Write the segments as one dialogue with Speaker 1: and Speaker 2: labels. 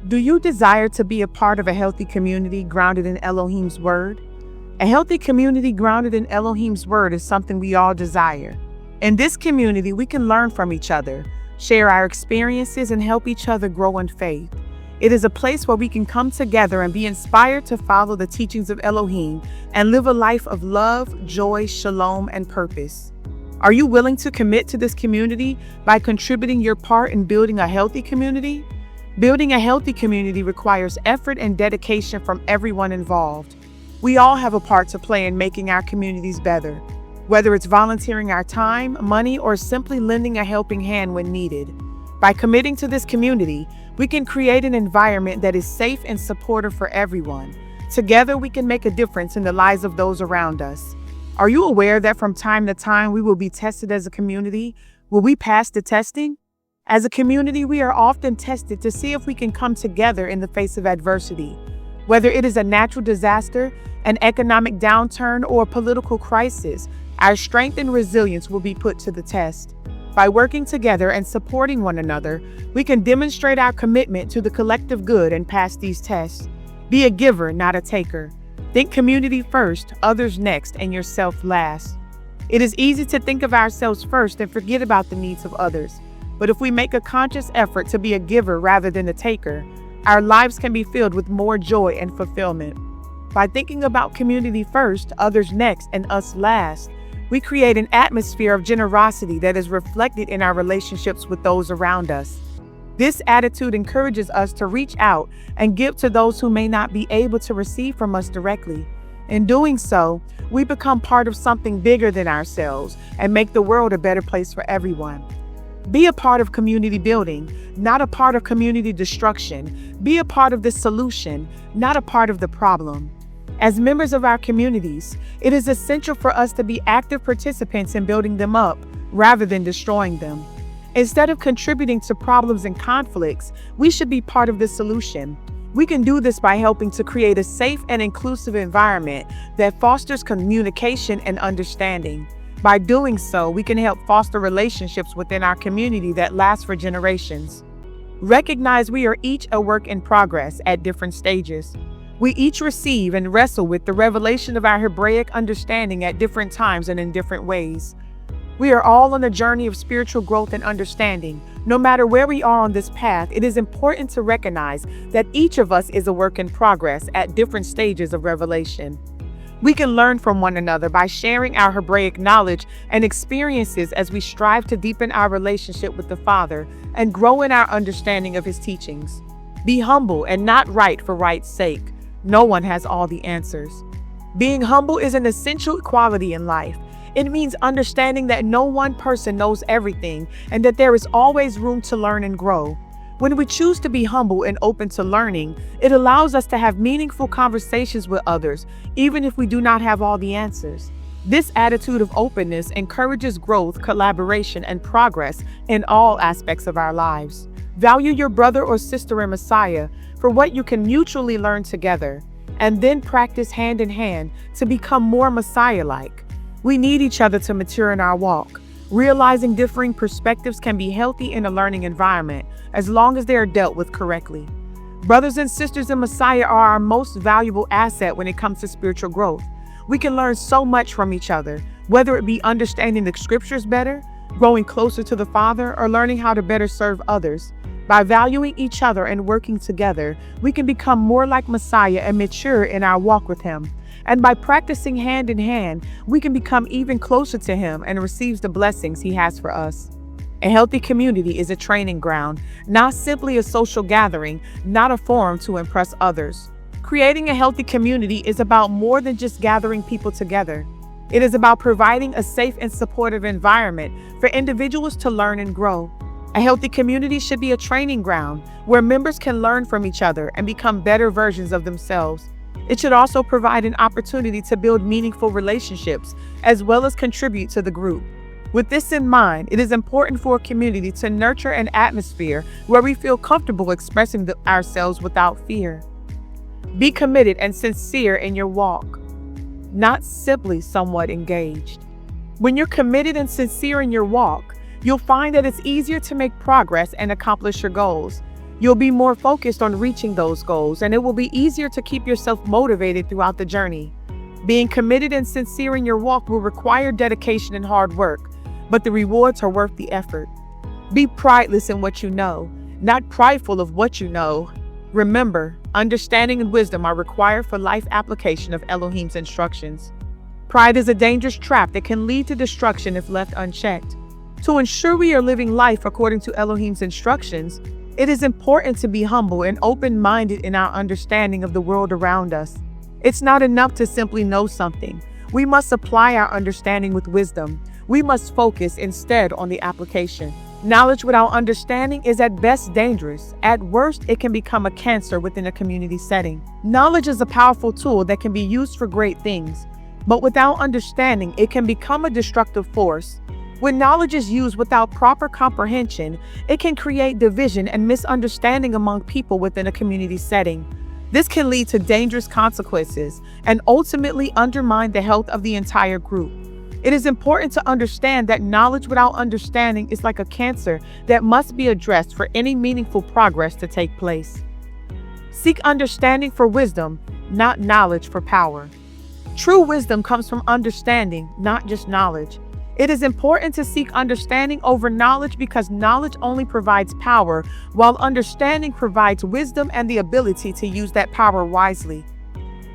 Speaker 1: Do you desire to be a part of a healthy community grounded in Elohim's word? A healthy community grounded in Elohim's word is something we all desire. In this community, we can learn from each other, share our experiences, and help each other grow in faith. It is a place where we can come together and be inspired to follow the teachings of Elohim and live a life of love, joy, shalom, and purpose. Are you willing to commit to this community by contributing your part in building a healthy community? Building a healthy community requires effort and dedication from everyone involved. We all have a part to play in making our communities better, whether it's volunteering our time, money, or simply lending a helping hand when needed. By committing to this community, we can create an environment that is safe and supportive for everyone. Together, we can make a difference in the lives of those around us. Are you aware that from time to time we will be tested as a community? Will we pass the testing? As a community, we are often tested to see if we can come together in the face of adversity. Whether it is a natural disaster, an economic downturn, or a political crisis, our strength and resilience will be put to the test. By working together and supporting one another, we can demonstrate our commitment to the collective good and pass these tests. Be a giver, not a taker. Think community first, others next, and yourself last. It is easy to think of ourselves first and forget about the needs of others. But if we make a conscious effort to be a giver rather than a taker, our lives can be filled with more joy and fulfillment. By thinking about community first, others next, and us last, we create an atmosphere of generosity that is reflected in our relationships with those around us. This attitude encourages us to reach out and give to those who may not be able to receive from us directly. In doing so, we become part of something bigger than ourselves and make the world a better place for everyone. Be a part of community building, not a part of community destruction. Be a part of the solution, not a part of the problem. As members of our communities, it is essential for us to be active participants in building them up rather than destroying them. Instead of contributing to problems and conflicts, we should be part of the solution. We can do this by helping to create a safe and inclusive environment that fosters communication and understanding. By doing so, we can help foster relationships within our community that last for generations. Recognize we are each a work in progress at different stages. We each receive and wrestle with the revelation of our Hebraic understanding at different times and in different ways. We are all on a journey of spiritual growth and understanding. No matter where we are on this path, it is important to recognize that each of us is a work in progress at different stages of revelation. We can learn from one another by sharing our Hebraic knowledge and experiences as we strive to deepen our relationship with the Father and grow in our understanding of His teachings. Be humble and not right for right's sake. No one has all the answers. Being humble is an essential quality in life. It means understanding that no one person knows everything and that there is always room to learn and grow. When we choose to be humble and open to learning, it allows us to have meaningful conversations with others, even if we do not have all the answers. This attitude of openness encourages growth, collaboration, and progress in all aspects of our lives. Value your brother or sister in Messiah for what you can mutually learn together, and then practice hand in hand to become more Messiah-like. We need each other to mature in our walk. Realizing differing perspectives can be healthy in a learning environment, as long as they are dealt with correctly. Brothers and sisters in Messiah are our most valuable asset when it comes to spiritual growth. We can learn so much from each other, whether it be understanding the scriptures better, growing closer to the Father, or learning how to better serve others. By valuing each other and working together, we can become more like Messiah and mature in our walk with Him. And by practicing hand in hand, we can become even closer to Him and receive the blessings He has for us. A healthy community is a training ground, not simply a social gathering, not a forum to impress others. Creating a healthy community is about more than just gathering people together. It is about providing a safe and supportive environment for individuals to learn and grow. A healthy community should be a training ground where members can learn from each other and become better versions of themselves. It should also provide an opportunity to build meaningful relationships as well as contribute to the group. With this in mind, it is important for a community to nurture an atmosphere where we feel comfortable expressing ourselves without fear. Be committed and sincere in your walk, not simply somewhat engaged. When you're committed and sincere in your walk, you'll find that it's easier to make progress and accomplish your goals. You'll be more focused on reaching those goals, and it will be easier to keep yourself motivated throughout the journey. Being committed and sincere in your walk will require dedication and hard work, but the rewards are worth the effort. Be prideless in what you know, not prideful of what you know. Remember, understanding and wisdom are required for life application of Elohim's instructions. Pride is a dangerous trap that can lead to destruction if left unchecked. To ensure we are living life according to Elohim's instructions, it is important to be humble and open-minded in our understanding of the world around us. It's not enough to simply know something. We must apply our understanding with wisdom. We must focus instead on the application. Knowledge without understanding is at best dangerous. At worst, it can become a cancer within a community setting. Knowledge is a powerful tool that can be used for great things, but without understanding, it can become a destructive force. When knowledge is used without proper comprehension, it can create division and misunderstanding among people within a community setting. This can lead to dangerous consequences and ultimately undermine the health of the entire group. It is important to understand that knowledge without understanding is like a cancer that must be addressed for any meaningful progress to take place. Seek understanding for wisdom, not knowledge for power. True wisdom comes from understanding, not just knowledge. It is important to seek understanding over knowledge because knowledge only provides power, while understanding provides wisdom and the ability to use that power wisely.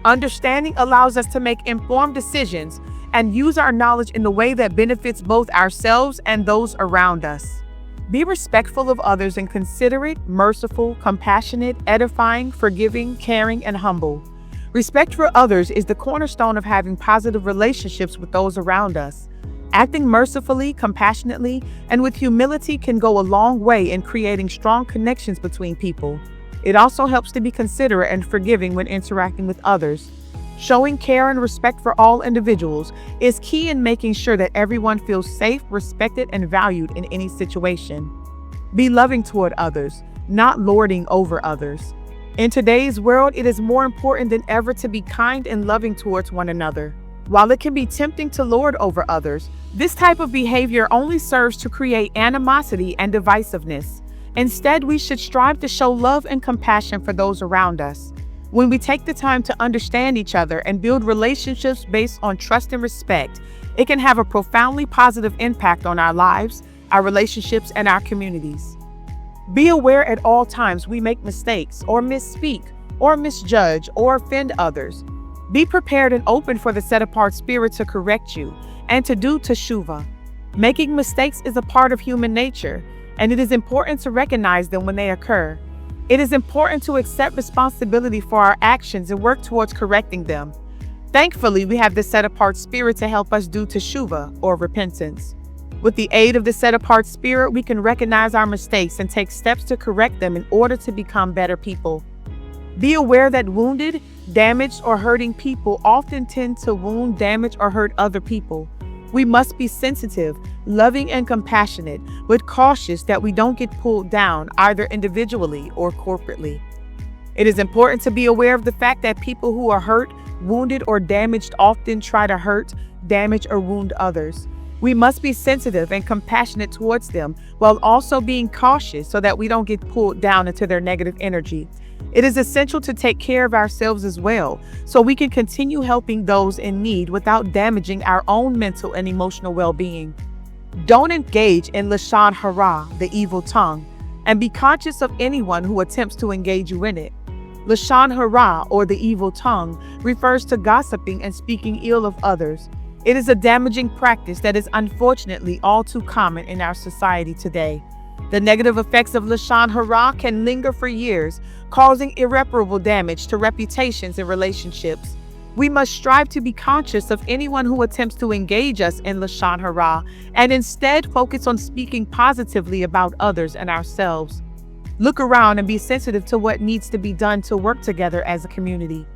Speaker 1: Understanding allows us to make informed decisions and use our knowledge in a way that benefits both ourselves and those around us. Be respectful of others and considerate, merciful, compassionate, edifying, forgiving, caring, and humble. Respect for others is the cornerstone of having positive relationships with those around us. Acting mercifully, compassionately, and with humility can go a long way in creating strong connections between people. It also helps to be considerate and forgiving when interacting with others. Showing care and respect for all individuals is key in making sure that everyone feels safe, respected, and valued in any situation. Be loving toward others, not lording over others. In today's world, it is more important than ever to be kind and loving towards one another. While it can be tempting to lord over others, this type of behavior only serves to create animosity and divisiveness. Instead, we should strive to show love and compassion for those around us. When we take the time to understand each other and build relationships based on trust and respect, it can have a profoundly positive impact on our lives, our relationships, and our communities. Be aware at all times we make mistakes or misspeak or misjudge or offend others. Be prepared and open for the set-apart spirit to correct you and to do teshuvah. Making mistakes is a part of human nature, and it is important to recognize them when they occur. It is important to accept responsibility for our actions and work towards correcting them. Thankfully, we have the set-apart spirit to help us do teshuvah, or repentance. With the aid of the set-apart spirit, we can recognize our mistakes and take steps to correct them in order to become better people. Be aware that wounded, damaged, or hurting people often tend to wound, damage, or hurt other people. We must be sensitive, loving, and compassionate, but cautious that we don't get pulled down either individually or corporately. It is important to be aware of the fact that people who are hurt, wounded, or damaged often try to hurt, damage, or wound others. We must be sensitive and compassionate towards them while also being cautious so that we don't get pulled down into their negative energy. It is essential to take care of ourselves as well, so we can continue helping those in need without damaging our own mental and emotional well-being. Don't engage in lashon hara, the evil tongue, and be conscious of anyone who attempts to engage you in it. Lashon hara, or the evil tongue, refers to gossiping and speaking ill of others. It is a damaging practice that is unfortunately all too common in our society today. The negative effects of lashon hara can linger for years, causing irreparable damage to reputations and relationships. We must strive to be conscious of anyone who attempts to engage us in lashon hara and instead focus on speaking positively about others and ourselves. Look around and be sensitive to what needs to be done to work together as a community.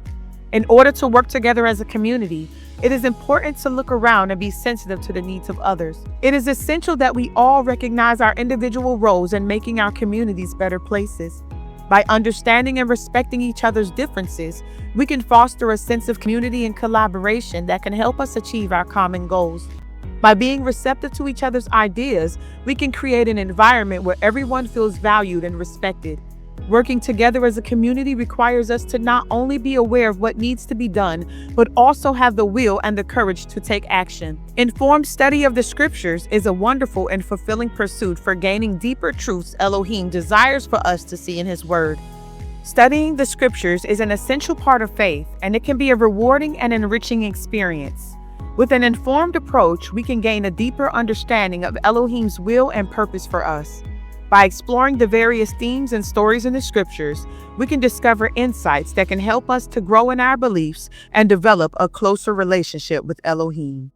Speaker 1: In order to work together as a community, it is important to look around and be sensitive to the needs of others. It is essential that we all recognize our individual roles in making our communities better places. By understanding and respecting each other's differences, we can foster a sense of community and collaboration that can help us achieve our common goals. By being receptive to each other's ideas, we can create an environment where everyone feels valued and respected. Working together as a community requires us to not only be aware of what needs to be done, but also have the will and the courage to take action. Informed study of the scriptures is a wonderful and fulfilling pursuit for gaining deeper truths Elohim desires for us to see in His Word. Studying the scriptures is an essential part of faith, and it can be a rewarding and enriching experience. With an informed approach, we can gain a deeper understanding of Elohim's will and purpose for us. By exploring the various themes and stories in the scriptures, we can discover insights that can help us to grow in our beliefs and develop a closer relationship with Elohim.